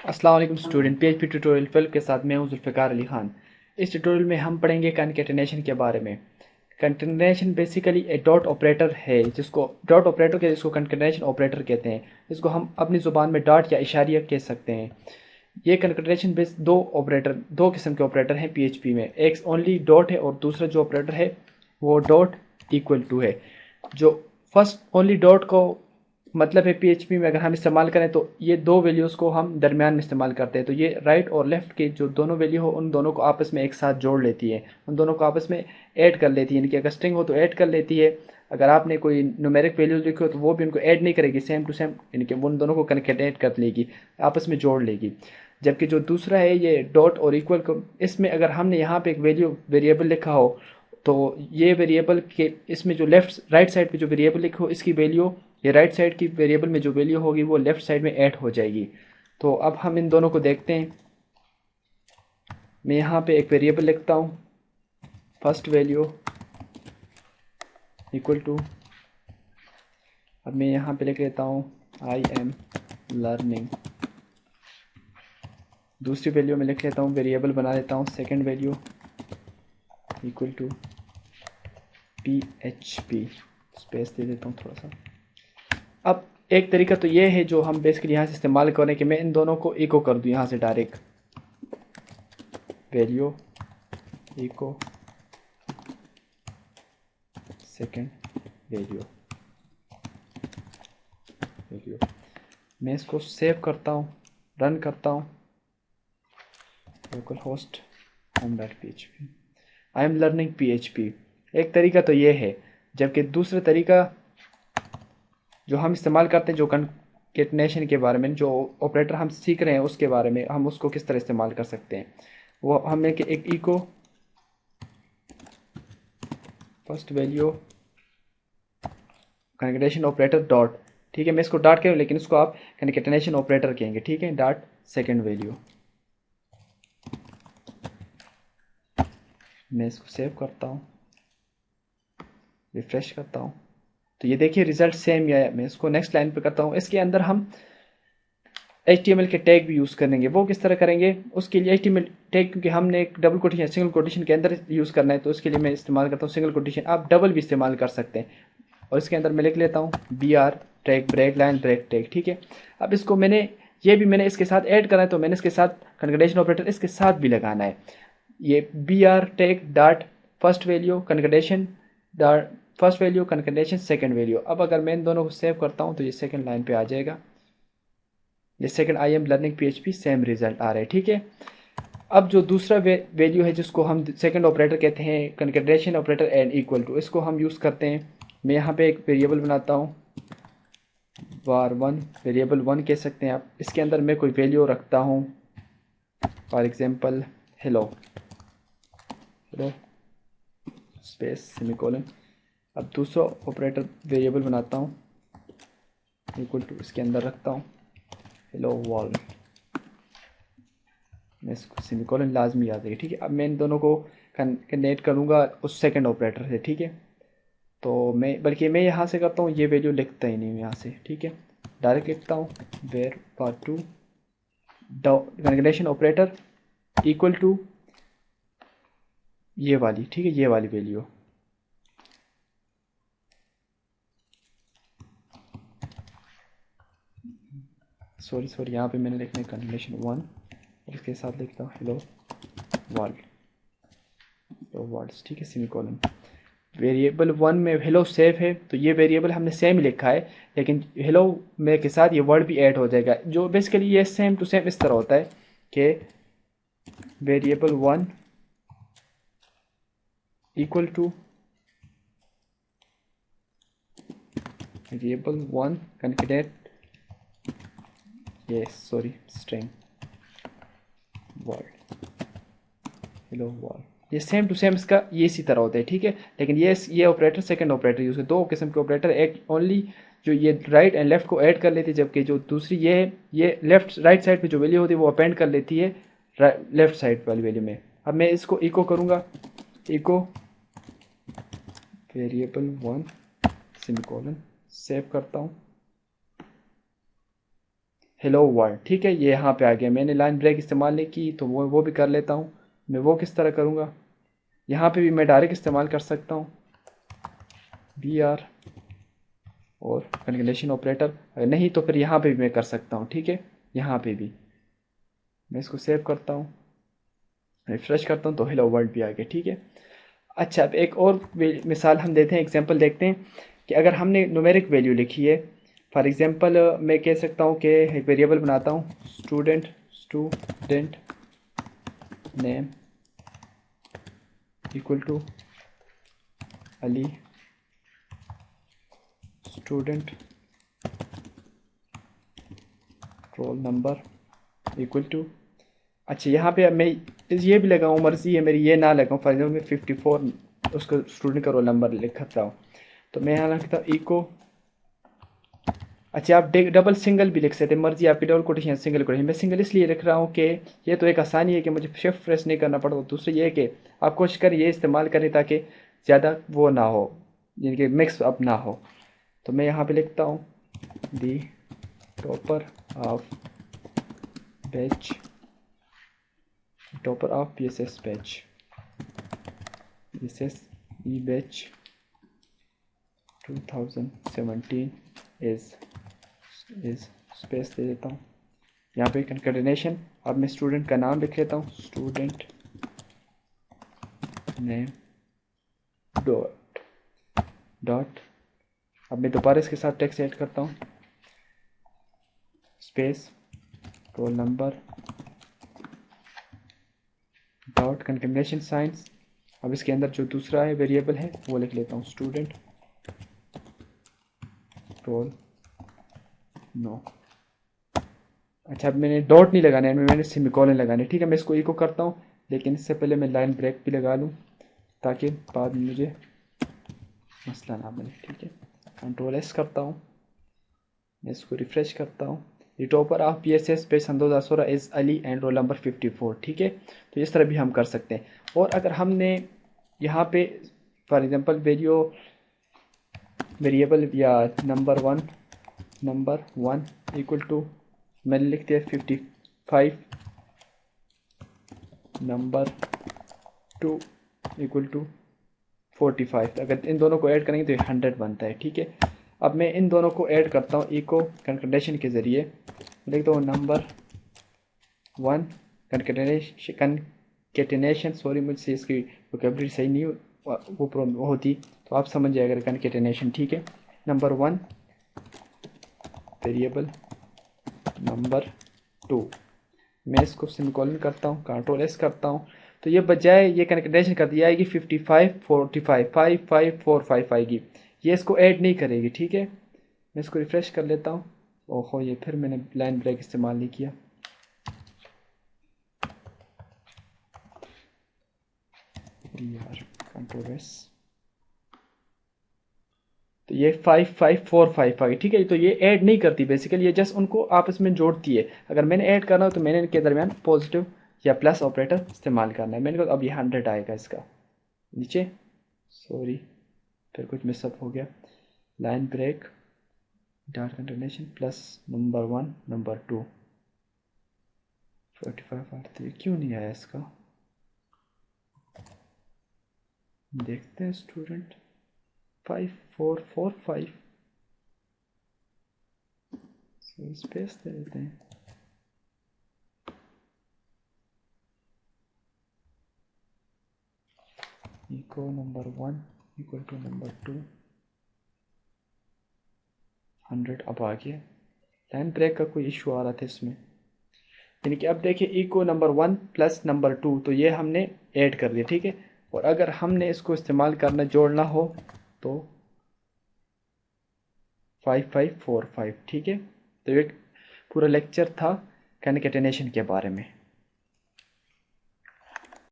अस्सलाम वालेकुम student, PHP tutorial 12 के साथ मैं हूं जुल्फ़िकार अली खान। इस ट्यूटोरियल में हम पढ़ेंगे कनकैटिनेशन के बारे में। कनकैटिनेशन बेसिकली एक डॉट ऑपरेटर है जिसको कनकैटिनेशन ऑपरेटर कहते हैं। इसको हम अपनी ज़ुबान में डॉट या इशारिया कह सकते हैं। ये कनकैटिनेशन बेस दो किस्म के ऑपरेटर हैं पीएचपी में। एक ओनली डॉट है और दूसरा जो ऑपरेटर है वो डॉट इक्वल टू है। जो फर्स्ट ओनली डॉट को मतलब है पीएचपी में अगर हम इस्तेमाल करें तो ये दो वैल्यूज़ को हम दरमियान में इस्तेमाल करते हैं। तो ये राइट और लेफ्ट के जो दोनों वैल्यू हो उन दोनों को आपस में एक साथ जोड़ लेती है, उन दोनों को आपस में ऐड कर लेती है। यानी कि अगर स्ट्रिंग हो तो ऐड कर लेती है, अगर आपने कोई न्यूमेरिक वैल्यूज लिखी हो तो वो भी उनको ऐड नहीं करेगी, सेम टू सेम यानी कि उन दोनों को कनकेटेट कर लेगी, आपस में जोड़ लेगी। जबकि जो दूसरा है ये डॉट और इक्वल को, इसमें अगर हमने यहाँ पे एक वेरिएबल लिखा हो तो ये वेरिएबल के इसमें जो लेफ्ट राइट साइड पे जो वेरिएबल लिखो इसकी वैल्यू ये राइट साइड की वेरिएबल में जो वैल्यू होगी वो लेफ्ट साइड में ऐड हो जाएगी। तो अब हम इन दोनों को देखते हैं। मैं यहाँ पे एक वेरिएबल लिखता हूँ, फर्स्ट वैल्यू इक्वल टू, अब मैं यहाँ पे लिख लेता हूँ आई एम लर्निंग। दूसरी वैल्यू में लिख लेता हूँ, वेरिएबल बना लेता हूँ second value equal to P H P, space दे देता हूँ थोड़ा सा। अब एक तरीका तो ये है जो हम बेसिकली यहाँ से इस्तेमाल करें कि मैं इन दोनों को इको कर दूँ यहाँ से direct, value echo second value value. मैं इसको सेव करता हूँ, रन करता हूँ, localhost home.php, I am learning PHP। एक तरीका तो ये है, जबकि दूसरा तरीका जो हम इस्तेमाल करते हैं जो कनकेटिनेशन के बारे में, जो ऑपरेटर हम सीख रहे हैं उसके बारे में, हम उसको किस तरह इस्तेमाल कर सकते हैं वो हमें एक echo first value concatenation operator dot, ठीक है मैं इसको डॉट करूँ लेकिन इसको आप कनकेटिनेशन ऑपरेटर कहेंगे, ठीक है, डॉट सेकेंड वैल्यू। मैं इसको सेव करता हूँ, रिफ्रेश करता हूँ तो ये देखिए रिजल्ट सेम ही आया। मैं इसको नेक्स्ट लाइन पे करता हूँ। इसके अंदर हम HTML के टैग भी यूज़ करेंगे। वो किस तरह करेंगे, उसके लिए HTML टैग क्योंकि हमने एक डबल कोटेशन सिंगल कोटेशन के अंदर यूज़ करना है तो उसके लिए मैं इस्तेमाल करता हूँ सिंगल कोटेशन। आप डबल भी इस्तेमाल कर सकते हैं और इसके अंदर मैं लिख लेता हूँ BR tag break line break tag, ठीक है। अब इसको मैंने इसके साथ ऐड करना है तो मैंने इसके साथ कनकेटिनेशन ऑपरेटर इसके साथ भी लगाना है। ये BR tag dot first value concatenation dot first value concatenation second value. अब अगर मैं इन दोनों को सेव करता हूँ तो ये सेकेंड लाइन पे आ जाएगा, ये second I am learning PHP same result आ रहा है, ठीक है। अब जो दूसरा वैल्यू है जिसको हम सेकंड ऑपरेटर कहते हैं कनकेटिनेशन ऑपरेटर एंड इक्वल टू, इसको हम यूज़ करते हैं। मैं यहाँ पे एक वेरिएबल बनाता हूँ var1, वेरिएबल 1 कह सकते हैं आप। इसके अंदर मैं कोई वैल्यू रखता हूँ, for example hello hello space semicolon. अब दूसरा ऑपरेटर वेरिएबल बनाता हूँ इक्वल टू, इसके अंदर रखता हूँ हेलो वर्ल्ड, मैं इसको सेमीकोलन लाजमी याद रखिए, ठीक है। अब मैं इन दोनों को कनेक्ट करूँगा उस सेकंड ऑपरेटर से, ठीक है। तो मैं यहाँ से करता हूँ, ये वैल्यू लिखता ही नहीं हूँ यहाँ से, ठीक है, डायरेक्ट लिखता हूँ var var2 concatenation operator equal to ये वाली, ठीक है, ये वाली वैल्यू। सॉरी यहाँ पे मैंने लिखना है कनकेटिनेशन 1 और इसके साथ लिखता हूँ हेलो वर्ल्ड, हेलो वर्ल्ड, ठीक है, सेमीकोलन। वेरिएबल 1 में हेलो सेफ है तो ये वेरिएबल हमने सेम लिखा है, लेकिन हेलो में के साथ ये वर्ड भी ऐड हो जाएगा। जो बेसिकली ये सेम टू सेम इस तरह होता है कि वेरिएबल 1 इक्वल टू वेरिएबल 1 कनकेटेट ये sorry string word hello word, ये सेम टू सेम इसका ये इसी तरह होता है, ठीक है। लेकिन ये ऑपरेटर सेकंड ऑपरेटर यूज़ करते, दो किस्म के ऑपरेटर, एक ओनली जो ये राइट एंड लेफ्ट को ऐड कर लेती है, जबकि जो दूसरी ये है ये लेफ्ट राइट साइड पे जो वैल्यू होती है वो अपेंड कर लेती है लेफ्ट साइड वाली वैल्यू में। अब मैं इसको इको करूँगा, इको वेरिएबल 1 सेमीकोलन, सेव करता हूँ हेलो वर्ल्ड। ठीक है, ये यहाँ पे आ गया। मैंने लाइन ब्रेक इस्तेमाल नहीं की तो वो भी कर लेता हूँ। मैं वो किस तरह करूँगा, यहाँ पे भी मैं डायरेक्ट इस्तेमाल कर सकता हूँ बी आर और कंकेटेनेशन ऑपरेटर। अगर नहीं तो फिर यहाँ पे भी मैं कर सकता हूँ। ठीक है, यहाँ पे भी मैं इसको सेव करता हूँ, रिफ्रेश करता हूँ तो हेलो वर्ल्ड भी आ गया। ठीक है। अच्छा, अब एक और मिसाल हम देते हैं, एग्जांपल देखते हैं कि अगर हमने न्यूमेरिक वैल्यू लिखी है। फॉर एग्जांपल मैं कह सकता हूँ कि एक वेरिएबल बनाता हूँ student name equal to Ali, student roll number equal to. अच्छा, यहाँ पे मैं ये भी लगाऊँ, मर्जी है मेरी ये ना लगाऊँ। फॉर एग्जाम्पल मैं 54 उसका स्टूडेंट का रोल नंबर लिखता हूँ तो मैं यहाँ लिखता हूँ इको। अच्छा, आप डबल सिंगल भी लिख सकते हैं, मर्जी आपकी, डबल कोटेशन सिंगल कोटेशन। मैं सिंगल इसलिए लिख रहा हूँ कि ये तो एक आसानी है कि मुझे शिफ्ट प्रेस नहीं करना पड़ता। दूसरी ये है कि आप कोशिश करें ये इस्तेमाल करें ताकि ज़्यादा वो ना हो, यानी कि मिक्स अप ना हो। तो मैं यहाँ पे लिखता हूँ the topper of batch, topper of P S S batch, P S S E batch 2017 is space दे देता हूँ। यहाँ पे कंकेटेनेशन, अब मैं स्टूडेंट का नाम लिख लेता हूँ स्टूडेंट नेम डॉट डॉट। अब मैं दोबारा इसके साथ टेक्स्ट ऐड करता हूँ space roll number dot concatenation science. अब इसके अंदर जो दूसरा है वेरिएबल है वो लिख लेता हूँ स्टूडेंट रोल नो। अच्छा, अब मैंने डॉट नहीं लगाना है, मैंने सेमीकोलन लगाना है। ठीक है, मैं इसको इको करता हूँ, लेकिन इससे पहले मैं लाइन ब्रेक भी लगा लूँ ताकि बाद में मुझे मसला ना बने। ठीक है, कंट्रोल एस करता हूँ, मैं इसको रिफ्रेश करता हूँ। The topper of P S S पे सन 2016 is Ali and roll number 54। ठीक है, तो इस तरह भी हम कर सकते हैं। और अगर हमने यहाँ पे फॉर एग्जांपल वेरिएबल या नंबर वन इक्वल टू, मैंने लिख दिया 55, नंबर टू इक्वल टू 45। अगर इन दोनों को ऐड करेंगे तो ये 100 बनता है। ठीक है, अब मैं इन दोनों को ऐड करता हूँ इको कंकेटेनेशन के ज़रिए। लिखता हूँ नंबर वन कंकेटेनेशन, सॉरी मुझसे इसकी वोकेबलरी सही नहीं वो होती, तो आप समझ जाए अगर कंकेटेनेशन। ठीक है, number one variable number two, मैं इसको सेमीकोलन करता हूँ, कंट्रोल एस करता हूँ, तो ये बजाय ये कंकेटेनेशन कर दिया आएगी 55 45 55455 आएगी, ये इसको ऐड नहीं करेगी। ठीक है, मैं इसको रिफ्रेश कर लेता हूँ। ओहो, ये फिर मैंने लाइन ब्रेक इस्तेमाल नहीं किया। यार कंट्रोल एस, तो ये 5545 आ गई। ठीक है, तो ये ऐड नहीं करती बेसिकली, ये जस्ट उनको आपस में जोड़ती है। अगर मैंने ऐड करना हो तो मैंने इनके दरमियान पॉजिटिव या प्लस ऑपरेटर इस्तेमाल करना है। मैंने कहा अब ये 100 आएगा इसका नीचे, सॉरी फिर कुछ मिसअप हो गया। Line break dot continuation plus number one number two 45 आते क्यों नहीं आया इसका, देखते हैं। स्टूडेंट 5445 स्पेस दे देते हैं। Echo number one equal to number two 100 अब आ गया। लाइन ब्रेक का कोई इशू आ रहा था इसमें, यानी कि अब देखिए echo number one plus number two, तो ये हमने ऐड कर दिया। ठीक है, और अगर हमने इसको इस्तेमाल करना जोड़ना हो तो 5545। ठीक है, तो एक पूरा लेक्चर था कंकेटेनेशन के बारे में।